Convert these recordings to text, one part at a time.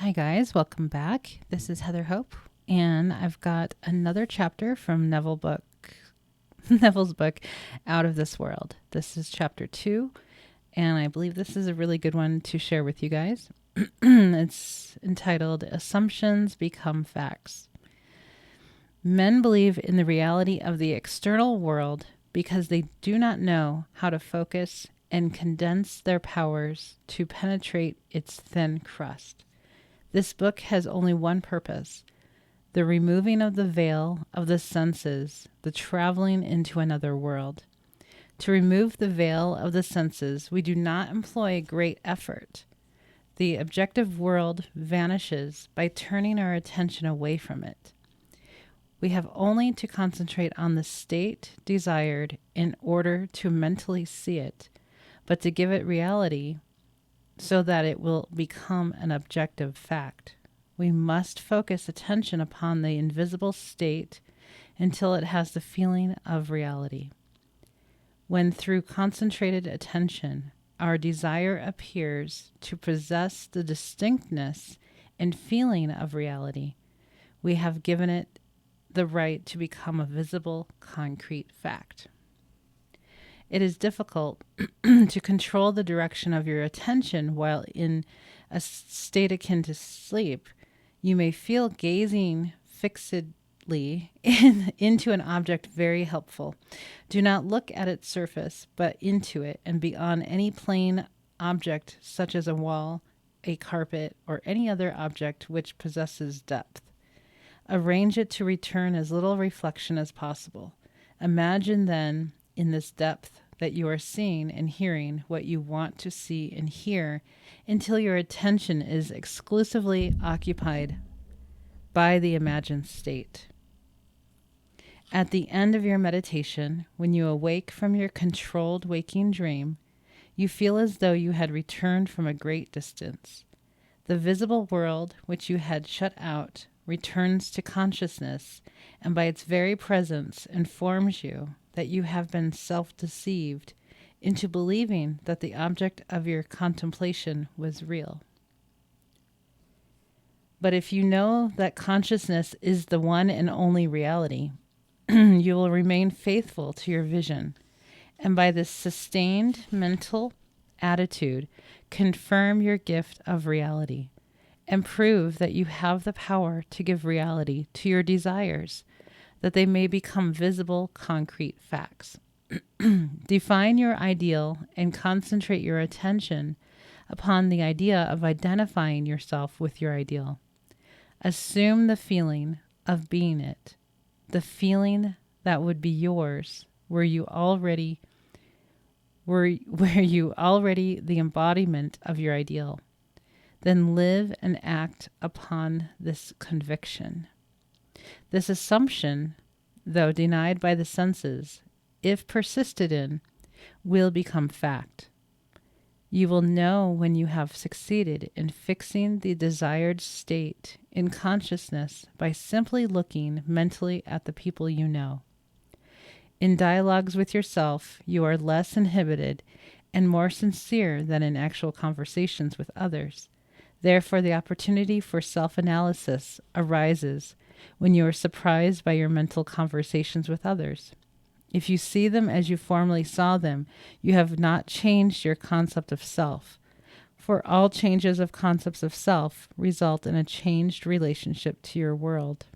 Hi guys, welcome back. This is Heather Hope, and I've got another chapter from Neville's book, Out of This World. This is chapter 2, and I believe this is a really good one to share with you guys. It's entitled Assumptions Become Facts. Men believe in the reality of the external world because they do not know how to focus and condense their powers to penetrate its thin crust. This book has only one purpose: the removing of the veil of the senses, the traveling into another world. To remove the veil of the senses, we do not employ great effort. The objective world vanishes by turning our attention away from it. We have only to concentrate on the state desired in order to mentally see it, but to give it reality so that it will become an objective fact. We must focus attention upon the invisible state until it has the feeling of reality. When through concentrated attention, our desire appears to possess the distinctness and feeling of reality, we have given it the right to become a visible, concrete fact. It is difficult to control the direction of your attention while in a state akin to sleep. You may feel gazing fixedly into an object very helpful. Do not look at its surface, but into it and beyond any plain object such as a wall, a carpet, or any other object which possesses depth. Arrange it to return as little reflection as possible. Imagine then in this depth that you are seeing and hearing what you want to see and hear until your attention is exclusively occupied by the imagined state. At the end of your meditation, when you awake from your controlled waking dream, you feel as though you had returned from a great distance. The visible world which you had shut out returns to consciousness, and by its very presence informs you that you have been self-deceived into believing that the object of your contemplation was real. But if you know that consciousness is the one and only reality, you will remain faithful to your vision, and by this sustained mental attitude, confirm your gift of reality, and prove that you have the power to give reality to your desires, that they may become visible, concrete facts. Define your ideal and concentrate your attention upon the idea of identifying yourself with your ideal. Assume the feeling of being it, the feeling that would be yours were you already the embodiment of your ideal. Then live and act upon this conviction. This assumption, though denied by the senses, if persisted in, will become fact. You will know when you have succeeded in fixing the desired state in consciousness by simply looking mentally at the people you know. In dialogues with yourself, you are less inhibited and more sincere than in actual conversations with others. Therefore, the opportunity for self-analysis arises when you are surprised by your mental conversations with others. If you see them as you formerly saw them, you have not changed your concept of self. For all changes of concepts of self result in a changed relationship to your world.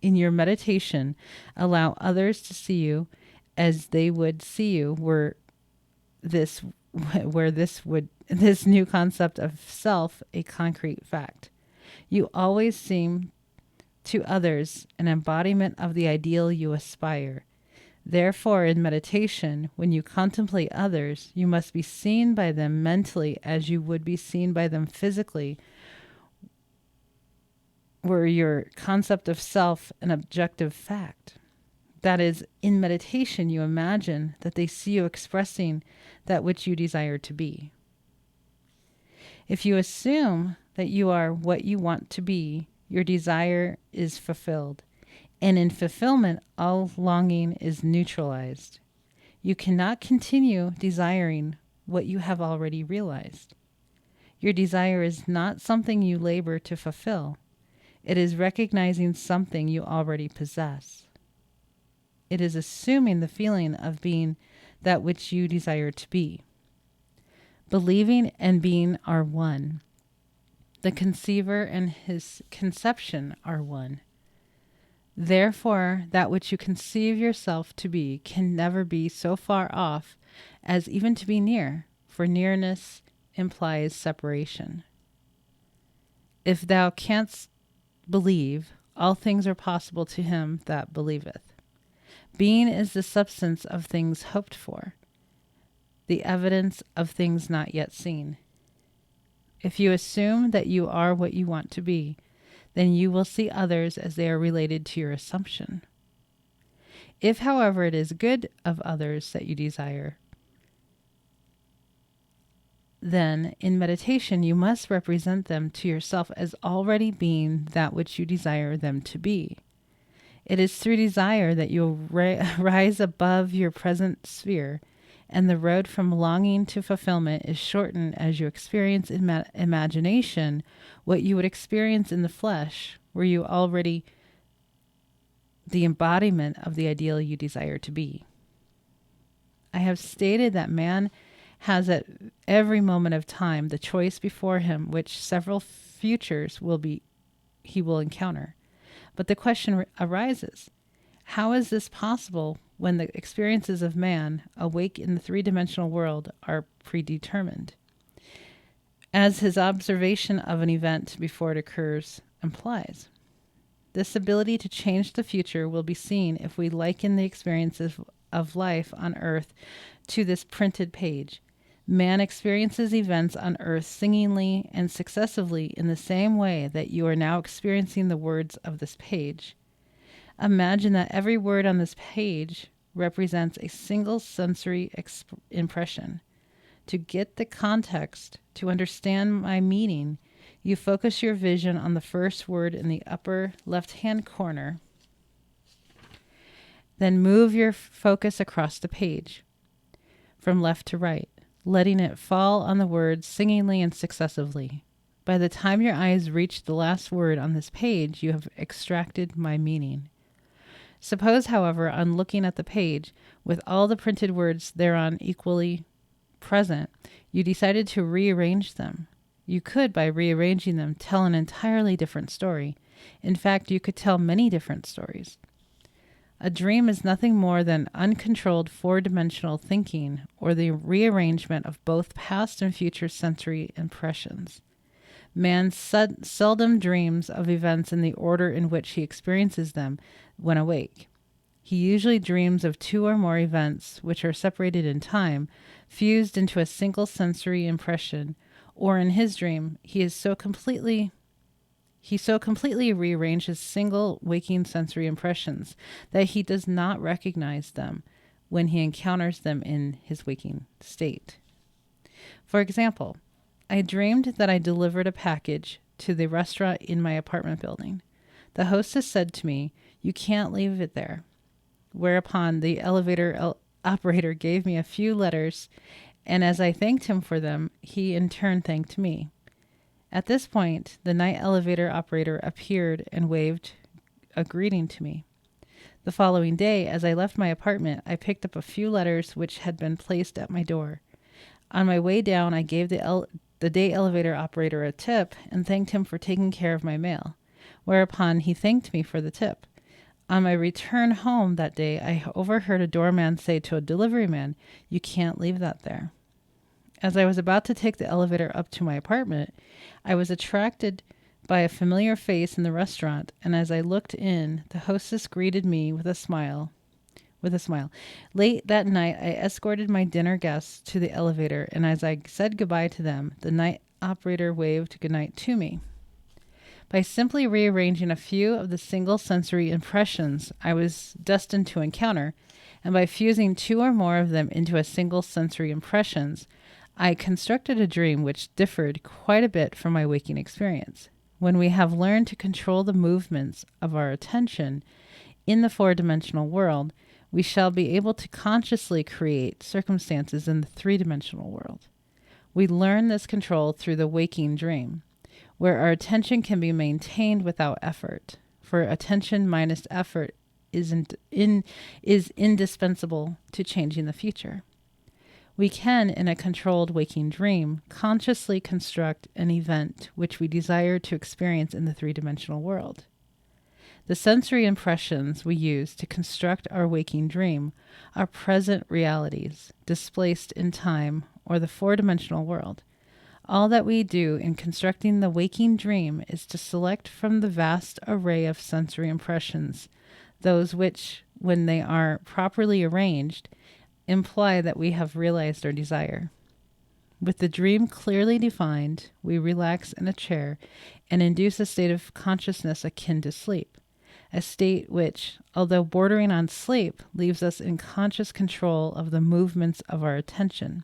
In your meditation, allow others to see you as they would see you were this new concept of self a concrete fact. You always seem to others an embodiment of the ideal you aspire. Therefore, in meditation, when you contemplate others, you must be seen by them mentally as you would be seen by them physically, were your concept of self an objective fact. That is, in meditation, you imagine that they see you expressing that which you desire to be. If you assume that you are what you want to be, your desire is fulfilled, and in fulfillment, all longing is neutralized. You cannot continue desiring what you have already realized. Your desire is not something you labor to fulfill. It is recognizing something you already possess. It is assuming the feeling of being that which you desire to be. Believing and being are one. The conceiver and his conception are one. Therefore, that which you conceive yourself to be can never be so far off as even to be near, for nearness implies separation. If thou canst believe, all things are possible to him that believeth. Being is the substance of things hoped for, the evidence of things not yet seen. If you assume that you are what you want to be, then you will see others as they are related to your assumption. If, however, it is good of others that you desire, then in meditation you must represent them to yourself as already being that which you desire them to be. It is through desire that you rise above your present sphere, and the road from longing to fulfillment is shortened as you experience in imagination what you would experience in the flesh, were you already the embodiment of the ideal you desire to be. I have stated that man has at every moment of time the choice before him which several futures he will encounter. But the question arises, how is this possible when the experiences of man, awake in the three-dimensional world, are predetermined, as his observation of an event before it occurs implies? This ability to change the future will be seen if we liken the experiences of life on earth to this printed page. Man experiences events on earth singingly and successively in the same way that you are now experiencing the words of this page. Imagine that every word on this page represents a single sensory impression. To get the context, to understand my meaning, you focus your vision on the first word in the upper left-hand corner. Then move your focus across the page, from left to right, letting it fall on the words singingly and successively. By the time your eyes reach the last word on this page, you have extracted my meaning. Suppose, however, on looking at the page, with all the printed words thereon equally present, you decided to rearrange them. You could, by rearranging them, tell an entirely different story. In fact, you could tell many different stories. A dream is nothing more than uncontrolled four-dimensional thinking, or the rearrangement of both past and future sensory impressions. Man seldom dreams of events in the order in which he experiences them when awake. He usually dreams of two or more events which are separated in time, fused into a single sensory impression, or in his dream, he so completely rearranges single waking sensory impressions that he does not recognize them when he encounters them in his waking state. For example, I dreamed that I delivered a package to the restaurant in my apartment building. The hostess said to me, "You can't leave it there." Whereupon the elevator operator gave me a few letters, and as I thanked him for them, he in turn thanked me. At this point, the night elevator operator appeared and waved a greeting to me. The following day, as I left my apartment, I picked up a few letters which had been placed at my door. On my way down, I gave the day elevator operator a tip and thanked him for taking care of my mail, whereupon he thanked me for the tip. On my return home that day, I overheard a doorman say to a delivery man, "You can't leave that there." As I was about to take the elevator up to my apartment, I was attracted by a familiar face in the restaurant, and as I looked in, the hostess greeted me with a smile. Late that night, I escorted my dinner guests to the elevator, and as I said goodbye to them, the night operator waved goodnight to me. By simply rearranging a few of the single sensory impressions I was destined to encounter, and by fusing two or more of them into a single sensory impressions, I constructed a dream which differed quite a bit from my waking experience. When we have learned to control the movements of our attention in the four-dimensional world, we shall be able to consciously create circumstances in the three-dimensional world. We learn this control through the waking dream, where our attention can be maintained without effort. For attention minus effort is indispensable to changing the future. We can, in a controlled waking dream, consciously construct an event which we desire to experience in the three-dimensional world. The sensory impressions we use to construct our waking dream are present realities, displaced in time or the four-dimensional world. All that we do in constructing the waking dream is to select from the vast array of sensory impressions those which, when they are properly arranged, imply that we have realized our desire. With the dream clearly defined, we relax in a chair and induce a state of consciousness akin to sleep, a state which, although bordering on sleep, leaves us in conscious control of the movements of our attention.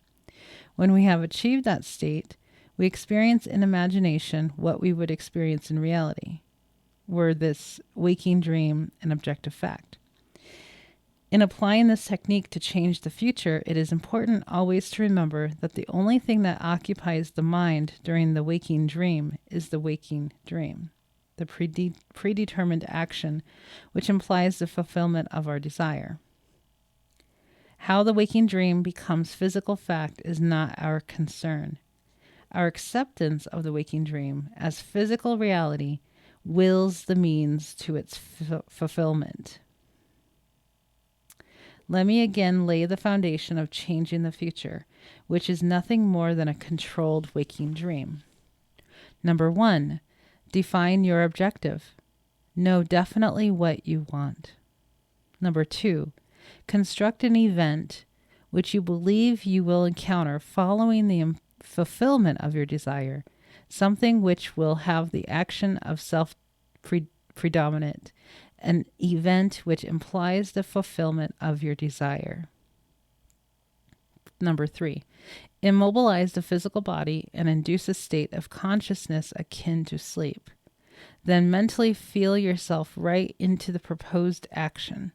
When we have achieved that state, we experience in imagination what we would experience in reality, were this waking dream an objective fact. In applying this technique to change the future, it is important always to remember that the only thing that occupies the mind during the waking dream is the waking dream, the predetermined action, which implies the fulfillment of our desire. How the waking dream becomes physical fact is not our concern. Our acceptance of the waking dream as physical reality wills the means to its fulfillment. Let me again lay the foundation of changing the future, which is nothing more than a controlled waking dream. Number 1, define your objective. Know definitely what you want. Number 2, construct an event which you believe you will encounter following the fulfillment of your desire, something which will have the action of self-predominant, an event which implies the fulfillment of your desire. Number 3, immobilize the physical body and induce a state of consciousness akin to sleep. Then mentally feel yourself right into the proposed action,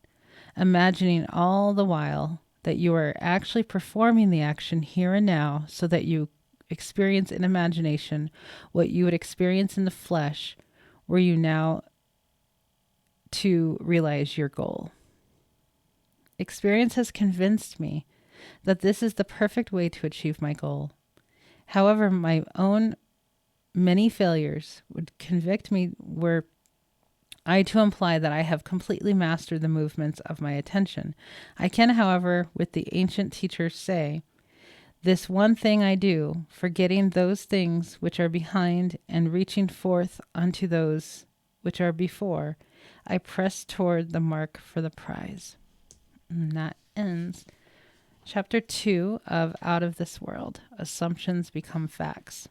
imagining all the while that you are actually performing the action here and now, so that you experience in imagination what you would experience in the flesh were you now to realize your goal. Experience has convinced me that this is the perfect way to achieve my goal. However, my own many failures would convict me were I to imply that I have completely mastered the movements of my attention. I can, however, with the ancient teachers say, this one thing I do, forgetting those things which are behind and reaching forth unto those which are before, I press toward the mark for the prize. And that ends Chapter 2 of Out of This World, Assumptions Become Facts.